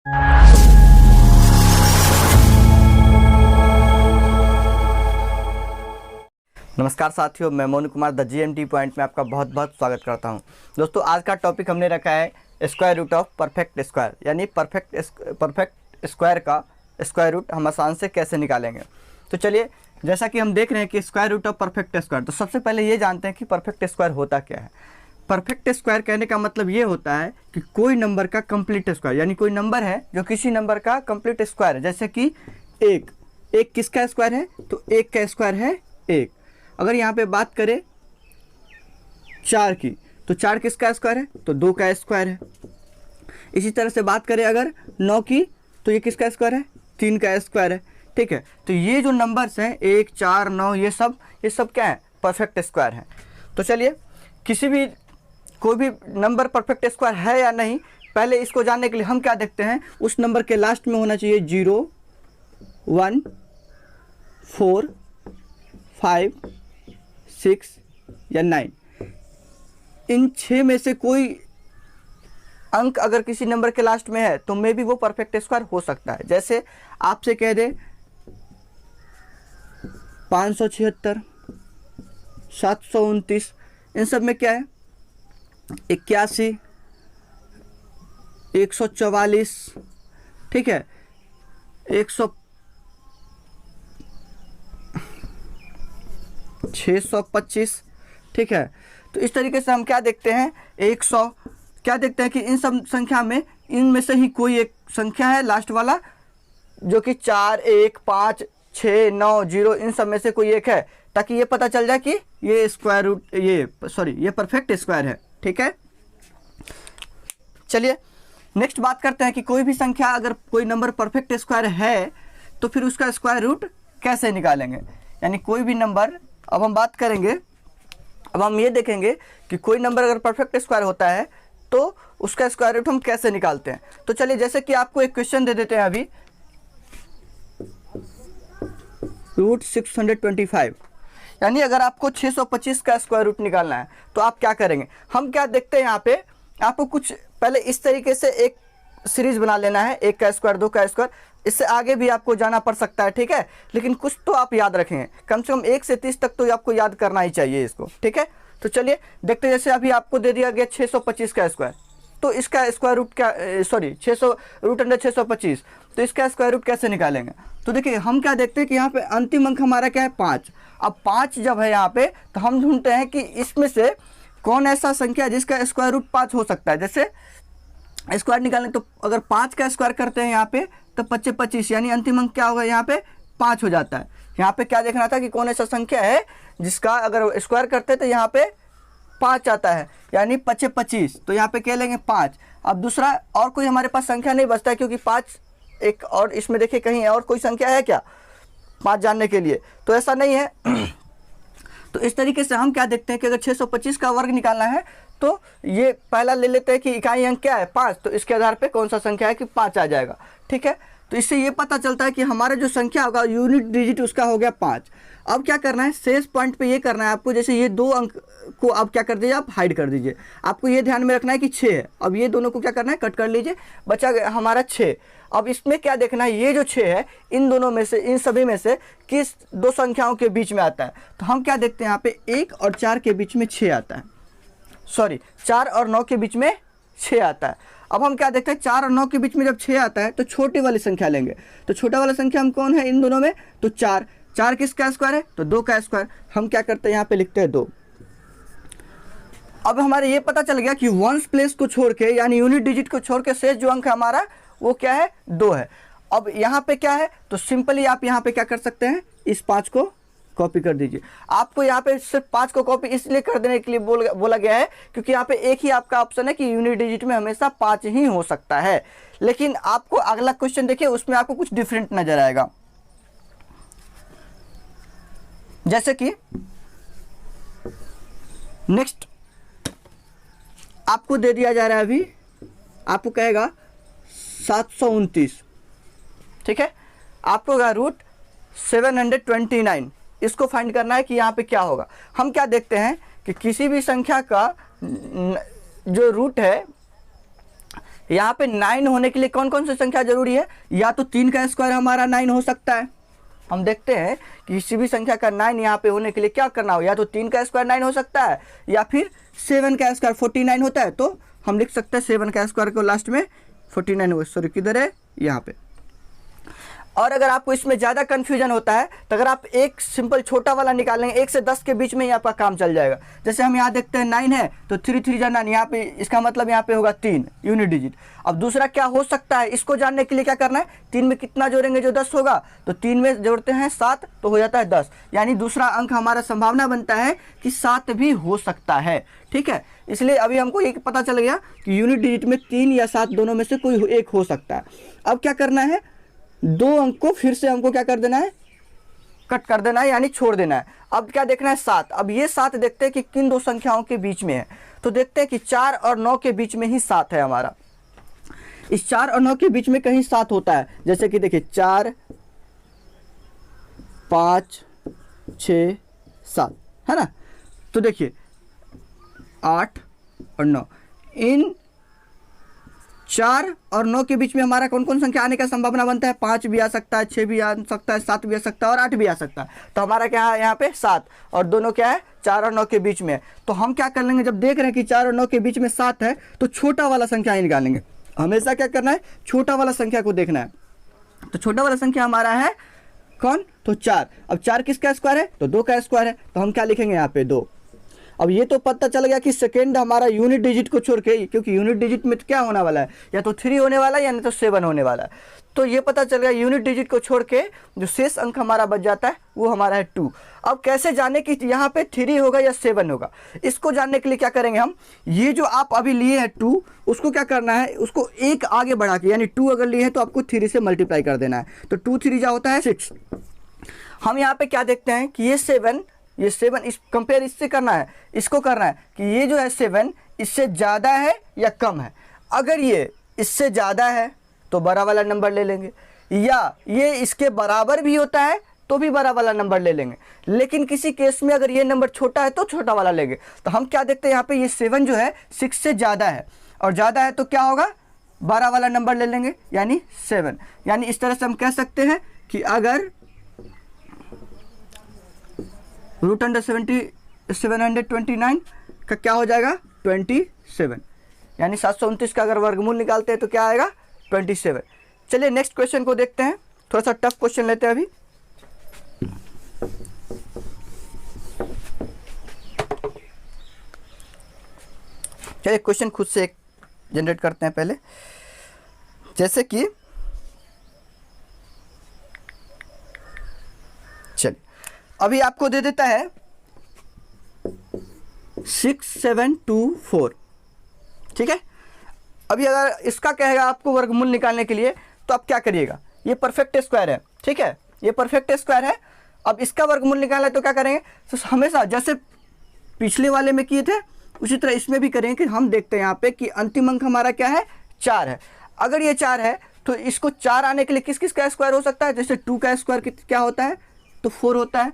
नमस्कार साथियों, मैं Monu Kumar the GMT point में आपका बहुत बहुत स्वागत करता हूं। दोस्तों, आज का टॉपिक हमने रखा है square root of perfect square, यानी परफेक्ट स्क्वायर का स्क्वायर रूट हम आसान से कैसे निकालेंगे। तो चलिए, जैसा कि हम देख रहे हैं कि square root of perfect square, तो सबसे पहले ये जानते हैं कि परफेक्ट स्क्वायर होता क्या है। परफेक्ट स्क्वायर कहने का मतलब ये होता है कि कोई नंबर का कंप्लीट स्क्वायर, यानी कोई नंबर है जो किसी नंबर का कंप्लीट स्क्वायर है। जैसे कि एक किसका स्क्वायर है, तो एक का स्क्वायर है एक। अगर यहाँ पे बात करें 4 की, तो 4 किसका स्क्वायर है, तो 2 का स्क्वायर है। इसी तरह से बात करें अगर 9 की, तो ये किसका स्क्वायर है, 3 का स्क्वायर है। ठीक है, तो ये जो नंबर्स हैं 1, 4, 9, ये सब क्या है, परफेक्ट स्क्वायर हैं। तो चलिए, कोई भी नंबर परफेक्ट स्क्वायर है या नहीं, पहले इसको जानने के लिए हम क्या देखते हैं, उस नंबर के लास्ट में होना चाहिए 0, 1, 4, 5, 6 या 9। इन 6 में से कोई अंक अगर किसी नंबर के लास्ट में है तो मे भी वो परफेक्ट स्क्वायर हो सकता है। जैसे आपसे कह दे 576, 729, इन सब में क्या है, 81, 144, ठीक है, 625, ठीक है। तो इस तरीके से हम क्या देखते हैं, 100, क्या देखते हैं कि इन सब संख्या में इनमें से ही कोई एक संख्या है लास्ट वाला, जो कि 4, 1, 5, 6, 9, 0, इन सब में से कोई एक है, ताकि ये पता चल जाए कि ये स्क्वायर रूट ये परफेक्ट स्क्वायर है। ठीक है, चलिए नेक्स्ट बात करते हैं कि कोई भी संख्या, अगर कोई नंबर परफेक्ट स्क्वायर है तो फिर उसका स्क्वायर रूट कैसे निकालेंगे। यानी कोई भी नंबर, अब हम बात करेंगे, अब हम ये देखेंगे कि कोई नंबर अगर परफेक्ट स्क्वायर होता है तो उसका स्क्वायर रूट हम कैसे निकालते हैं। तो चलिए, जैसे कि आपको एक क्वेश्चन दे देते हैं अभी, रूट 625, यानी अगर आपको 625 का स्क्वायर रूट निकालना है तो आप क्या करेंगे। हम क्या देखते हैं, यहाँ पे आपको कुछ पहले इस तरीके से एक सीरीज बना लेना है, 1 का स्क्वायर, 2 का स्क्वायर, इससे आगे भी आपको जाना पड़ सकता है। ठीक है, लेकिन कुछ तो आप याद रखेंगे, कम से कम 1 से 30 तक तो आपको याद करना ही चाहिए इसको। ठीक है, तो चलिए देखते हैं। जैसे अभी आपको दे दिया गया 625 का स्क्वायर, तो इसका स्क्वायर रूट क्या, 600 रूट अंडर 625, तो इसका स्क्वायर रूट कैसे निकालेंगे। तो देखिए, हम क्या देखते हैं कि यहाँ पे अंतिम अंक हमारा क्या है, 5। अब 5 जब है यहाँ पे, तो हम ढूंढते हैं कि इसमें से कौन ऐसा संख्या जिसका स्क्वायर रूट 5 हो सकता है। जैसे स्क्वायर निकालें तो अगर 5 का स्क्वायर करते हैं यहाँ पे, तो 25 25, यानी अंतिम अंक क्या होगा, यहाँ पे 5 हो जाता है। यहाँ पे क्या देखना था कि कौन ऐसा संख्या है जिसका अगर स्क्वायर करते हैं तो यहाँ पे 5 आता है, यानी 25 25, तो यहाँ पे क्या लेंगे, 5। अब दूसरा और कोई हमारे पास संख्या नहीं बचता है, क्योंकि 5 एक, और इसमें देखिए कहीं और कोई संख्या है क्या 5 जानने के लिए, तो ऐसा नहीं है। तो इस तरीके से हम क्या देखते हैं कि अगर 625 का वर्ग निकालना है तो ये पहला ले लेते हैं कि इकाई अंक क्या है, 5, तो इसके आधार पे कौन सा संख्या है कि 5 आ जाएगा। ठीक है, तो इससे ये पता चलता है कि हमारा जो संख्या होगा, यूनिट डिजिट उसका हो गया 5। अब क्या करना है, शेष पॉइंट पे ये करना है आपको, जैसे ये 2 अंक को आप क्या कर दीजिए, आप हाइड कर दीजिए। आपको ये ध्यान में रखना है कि 6 है, अब ये दोनों को क्या करना है, कट कर लीजिए, बचा हमारा 6। अब इसमें क्या देखना है, ये जो 6 है, इन दोनों में से, इन सभी में से किस 2 संख्याओं के बीच में आता है। तो हम क्या देखते हैं, यहाँ पे 1 और 4 के बीच में 6 आता है, 4 और 9 के बीच में 6 आता है। अब हम क्या देखते हैं, 4 और 9 के बीच में जब 6 आता है तो छोटी वाली संख्या लेंगे। तो छोटा वाला संख्या हम कौन है इन दोनों में, तो 4 किसका स्क्वायर है, तो 2 का स्क्वायर। हम क्या करते हैं, यहाँ पे लिखते हैं 2। अब हमारे ये पता चल गया कि वंस प्लेस को छोड़ के, यानी यूनिट डिजिट को छोड़ के शेष जो अंक है हमारा वो क्या है, 2 है। अब यहाँ पे क्या है, तो सिंपली आप यहाँ पे क्या कर सकते हैं, इस 5 को कॉपी कर दीजिए। आपको यहाँ पे सिर्फ 5 को कॉपी इसलिए कर देने के लिए बोला गया है क्योंकि यहाँ पे एक ही आपका ऑप्शन है कि यूनिट डिजिट में हमेशा 5 ही हो सकता है। लेकिन आपको अगला क्वेश्चन देखिए, उसमें आपको कुछ डिफरेंट नजर आएगा। जैसे कि नेक्स्ट आपको दे दिया जा रहा है, अभी आपको कहेगा 729, ठीक है, आपको रूट 729 इसको फाइंड करना है कि यहाँ पे क्या होगा। हम क्या देखते हैं कि किसी भी संख्या का जो रूट है यहाँ पे 9 होने के लिए कौन कौन सी संख्या जरूरी है? या तो 3 का स्क्वायर हमारा 9 हो सकता है। हम देखते हैं कि किसी भी संख्या का 9 यहाँ पे होने के लिए क्या करना हो, या तो 3 का स्क्वायर 9 हो सकता है, या फिर 7 का स्क्वायर 49 होता है। तो हम लिख सकते हैं 7 का स्क्वायर को लास्ट में 49 हो, सॉरी किधर है, यहाँ पे। और अगर आपको इसमें ज़्यादा कन्फ्यूजन होता है तो अगर आप एक सिंपल छोटा वाला निकालेंगे, 1 से 10 के बीच में ही आपका काम चल जाएगा। जैसे हम यहाँ देखते हैं 9 है तो 3 3 जा 9, यहाँ पे इसका मतलब यहाँ पे होगा 3 यूनिट डिजिट। अब दूसरा क्या हो सकता है, इसको जानने के लिए क्या करना है, 3 में कितना जोड़ेंगे जो 10 होगा, तो 3 में जोड़ते हैं 7 तो हो जाता है 10, यानी दूसरा अंक हमारा संभावना बनता है कि 7 भी हो सकता है। ठीक है, इसलिए अभी हमको एक पता चल गया कि यूनिट डिजिट में 3 या 7 दोनों में से कोई एक हो सकता है। अब क्या करना है, 2 अंक को फिर से हमको क्या कर देना है, कट कर देना है, यानी छोड़ देना है। अब क्या देखना है, 7। अब ये 7 देखते हैं कि किन दो संख्याओं के बीच में है, तो देखते हैं कि 4 और 9 के बीच में ही 7 है हमारा। इस 4 और 9 के बीच में कहीं 7 होता है, जैसे कि देखिए 4 5 6 7 है ना। तो देखिए 8 और 9, इन 4 और 9 के बीच में हमारा कौन कौन संख्या आने का संभावना बनता है, 5 भी आ सकता है, 6 भी आ सकता है, 7 भी आ सकता है और 8 भी आ सकता है। तो हमारा क्या है यहाँ पे 7, और दोनों क्या है 4 और 9 के बीच में। तो हम क्या कर लेंगे, जब देख रहे हैं कि 4 और 9 के बीच में 7 है तो छोटा वाला संख्या ही निकालेंगे। हमेशा क्या करना है, छोटा वाला संख्या को देखना है। तो छोटा वाला संख्या हमारा है कौन, तो 4। अब 4 किसका स्क्वायर है, तो 2 का स्क्वायर है, तो हम क्या लिखेंगे यहाँ पे 2। अब ये तो पता चल गया कि सेकेंड हमारा यूनिट डिजिट को छोड़ के, क्योंकि यूनिट डिजिट में क्या होने वाला है, या तो 3 होने वाला है या नहीं तो 7 होने वाला है। तो ये पता चल गया यूनिट डिजिट को छोड़ के जो शेष अंक हमारा बच जाता है वो हमारा है 2। अब कैसे जाने कि यहाँ पे 3 होगा या 7 होगा, इसको जानने के लिए क्या करेंगे हम, ये जो आप अभी लिए हैं 2, उसको क्या करना है, उसको एक आगे बढ़ा के, यानी 2 अगर लिए हैं तो आपको 3 से मल्टीप्लाई कर देना है। तो 2 3 जा होता है 6। हम यहाँ पे क्या देखते हैं कि ये 7 इस कंपेयर इससे करना है, इसको करना है कि ये जो है 7 इससे ज़्यादा है या कम है। अगर ये इससे ज़्यादा है तो बड़ा वाला नंबर ले लेंगे, या ये इसके बराबर भी होता है तो भी बड़ा वाला नंबर ले लेंगे। लेकिन किसी केस में अगर ये नंबर छोटा है तो छोटा वाला लेंगे। तो हम क्या देखते हैं यहाँ पे, ये 7 जो है 6 से ज़्यादा है, और ज़्यादा है तो क्या होगा, 12 वाला नंबर ले लेंगे, यानी 7। यानी इस तरह से हम कह सकते हैं कि अगर √729 का क्या हो जाएगा, 27, यानी 729 का अगर वर्गमूल निकालते हैं तो क्या आएगा, 27। चलिए नेक्स्ट क्वेश्चन को देखते हैं, थोड़ा सा टफ क्वेश्चन लेते हैं अभी। चलिए क्वेश्चन खुद से एक जनरेट करते हैं पहले, जैसे कि चलिए अभी आपको दे देता है 6724, ठीक है। अभी अगर इसका कहेगा आपको वर्गमूल निकालने के लिए तो आप क्या करिएगा, ये परफेक्ट स्क्वायर है, ठीक है, ये परफेक्ट स्क्वायर है। अब इसका वर्गमूल निकालना है तो क्या करेंगे, तो हमेशा जैसे पिछले वाले में किए थे उसी तरह इसमें भी करेंगे कि हम देखते हैं यहाँ पे कि अंतिम अंक हमारा क्या है, 4 है। अगर ये 4 है तो इसको 4 आने के लिए किस किस का स्क्वायर हो सकता है, जैसे 2 का स्क्वायर क्या होता है, तो 4 होता है,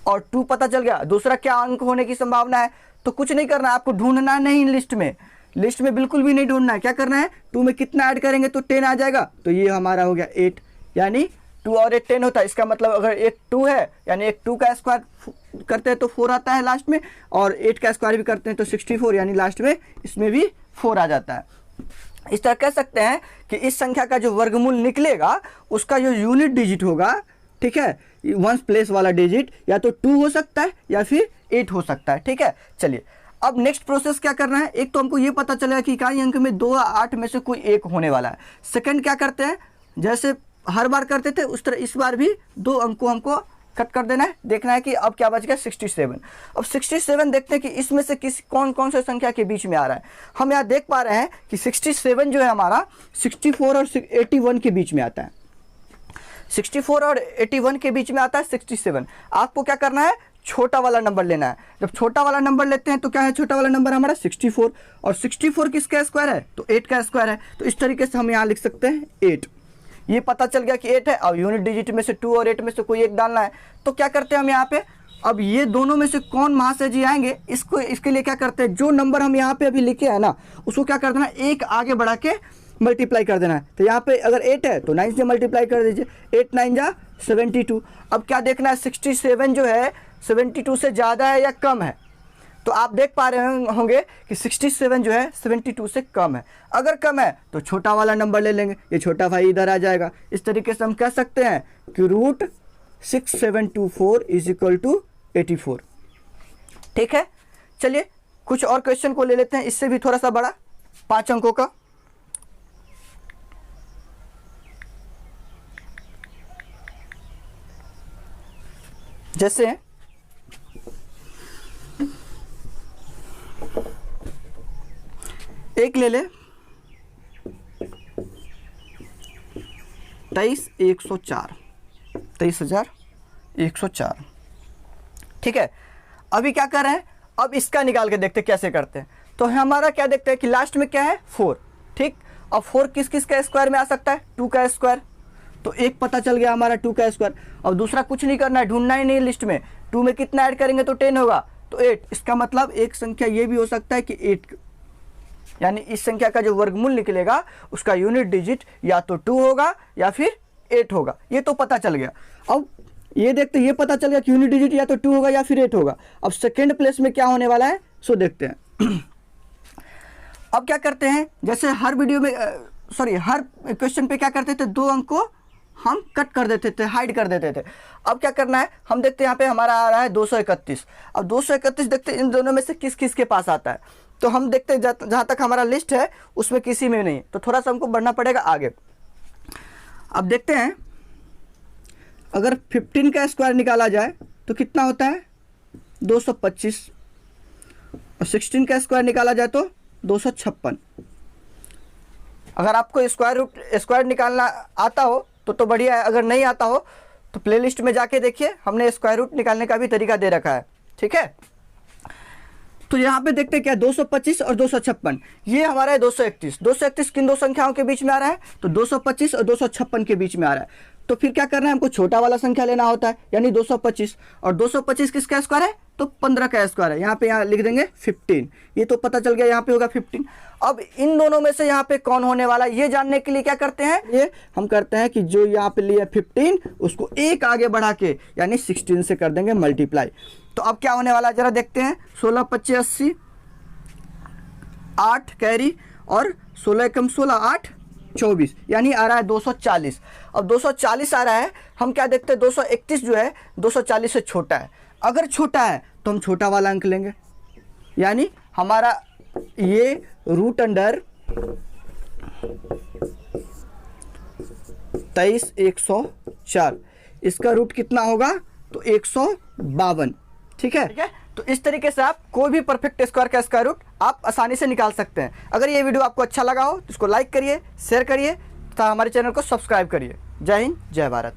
और 2 पता चल गया। दूसरा क्या अंक होने की संभावना है, तो कुछ नहीं करना है आपको, ढूंढना नहीं लिस्ट में बिल्कुल भी नहीं ढूंढना है। क्या करना है, 2 में कितना ऐड करेंगे तो 10 आ जाएगा, तो ये हमारा हो गया 8, यानी 2 और 8 10 होता है। इसका मतलब अगर एक 2 है यानी एक 2 का स्क्वायर करते हैं तो 4 आता है लास्ट में, और 8 का स्क्वायर भी करते हैं तो 64, यानी लास्ट में इसमें भी 4 आ जाता है। इस तरह कह सकते हैं कि इस संख्या का जो वर्गमूल निकलेगा उसका जो यूनिट डिजिट होगा, ठीक है, 1 प्लेस वाला डिजिट या तो 2 हो सकता है या फिर 8 हो सकता है, ठीक है। चलिए अब नेक्स्ट प्रोसेस क्या करना है, एक तो हमको ये पता चलेगा कि इकाई अंक में 2 या 8 में से कोई एक होने वाला है। सेकंड क्या करते हैं, जैसे हर बार करते थे उस तरह इस बार भी 2 अंक को हमको कट कर देना है, देखना है कि अब क्या बच गया 67। अब 67 देखते हैं कि इसमें से कौन कौन से संख्या के बीच में आ रहा है। हम यहाँ देख पा रहे हैं कि 67 जो है हमारा 64 और 81 के बीच में आता है, 64 और 81 के बीच में आता है 67। आपको क्या करना है, छोटा वाला नंबर लेना है। जब छोटा वाला नंबर लेते हैं तो क्या है, छोटा वाला नंबर हमारा 64, और 64 किसका स्क्वायर है, तो 8 का स्क्वायर है। तो इस तरीके से हम यहाँ लिख सकते हैं 8। ये पता चल गया कि 8 है। अब यूनिट डिजिट में से 2 और 8 में से कोई एक डालना है, तो क्या करते हैं हम यहाँ पे अब ये दोनों में से कौन महाशय आएंगे, इसके लिए क्या करते हैं, जो नंबर हम यहाँ पे अभी लिखे हैं ना उसको क्या कर देना, एक आगे बढ़ा के मल्टीप्लाई कर देना है। तो यहाँ पे अगर 8 है तो 9 से मल्टीप्लाई कर दीजिए, 8 9 जा 72। अब क्या देखना है, 67 जो है 72 से ज़्यादा है या कम है। तो आप देख पा रहे होंगे कि 67 जो है 72 से कम है। अगर कम है तो छोटा वाला नंबर ले लेंगे, ये छोटा भाई इधर आ जाएगा। इस तरीके से हम कह सकते हैं कि √6724 = 84। ठीक है, चलिए कुछ और क्वेश्चन को ले लेते हैं, इससे भी थोड़ा सा बड़ा, 5 अंकों का। जैसे एक ले ले 23,104, 23,104। ठीक है, अभी क्या कर रहे हैं, अब इसका निकाल के देखते कैसे करते हैं। तो हमारा क्या देखते हैं कि लास्ट में क्या है 4। ठीक, अब 4 किस किस का स्क्वायर में आ सकता है, 2 का स्क्वायर। तो एक पता चल गया हमारा 2 का स्क्वायर। अब दूसरा कुछ नहीं करना है, ढूंढना ही नहीं लिस्ट में। 2 में कितना ऐड करेंगे तो 10 होगा, तो 8। इसका मतलब एक संख्या ये भी हो सकता है कि 8, यानी इस संख्या का जो वर्गमूल निकलेगा उसका यूनिट डिजिट या तो 2 होगा या फिर 8 होगा। ये तो पता चल गया। अब ये देखते हैं, ये पता चल गया कि यूनिट डिजिट या तो 2 होगा या फिर 8 होगा। अब सेकेंड प्लेस में क्या होने वाला है सो देखते हैं। अब क्या करते हैं, जैसे हर वीडियो में हर क्वेश्चन पे क्या करते थे, 2 अंक को हम कट कर देते थे, हाइड कर देते थे। अब क्या करना है, हम देखते हैं यहाँ पे हमारा आ रहा है 231। अब 231 देखते हैं इन दोनों में से किस किस के पास आता है। तो हम देखते हैं जहाँ तक हमारा लिस्ट है उसमें किसी में नहीं, तो थोड़ा सा हमको बढ़ना पड़ेगा आगे। अब देखते हैं अगर 15 का स्क्वायर निकाला जाए तो कितना होता है 225, और 16 का स्क्वायर निकाला जाए तो 256। अगर आपको स्क्वायर निकालना आता हो तो बढ़िया है, अगर नहीं आता हो तो प्लेलिस्ट में जाके देखिए, हमने स्क्वायर रूट निकालने का भी तरीका दे रखा है। ठीक है, तो यहाँ पे देखते हैं क्या 225 और 256, ये हमारा है 231। 231 किन दो संख्याओं के बीच में आ रहा है, तो 225 और 256 के बीच में आ रहा है। तो फिर क्या करना है, हमको छोटा वाला संख्या लेना होता है, यानी 225। और 225 किसका स्क्वायर है, तो 15 का स्क्वायर है। यहाँ पे लिख देंगे 15, ये तो पता चल गया, यहाँ पे होगा 15। अब इन दोनों में से यहाँ पे कौन होने वाला है ये जानने के लिए क्या करते हैं, ये हम करते हैं कि जो यहाँ पे लिए 15 उसको एक आगे बढ़ा के यानी 16 से कर देंगे मल्टीप्लाई। तो अब क्या होने वाला है जरा देखते हैं, 16 25 80, 8 कैरी और 16 कम 16 8 24, यानी आ रहा है 240। अब 240 आ रहा है, हम क्या देखते हैं 231 जो है 240 से छोटा है। अगर छोटा है तो हम छोटा वाला अंक लेंगे, यानी हमारा ये √23,104, इसका रूट कितना होगा तो 152। ठीक है, तो इस तरीके से आप कोई भी परफेक्ट स्क्वायर का स्क्वायर रूट आप आसानी से निकाल सकते हैं। अगर ये वीडियो आपको अच्छा लगा हो तो इसको लाइक करिए, शेयर करिए तथा हमारे चैनल को सब्सक्राइब करिए। जय हिंद, जय भारत।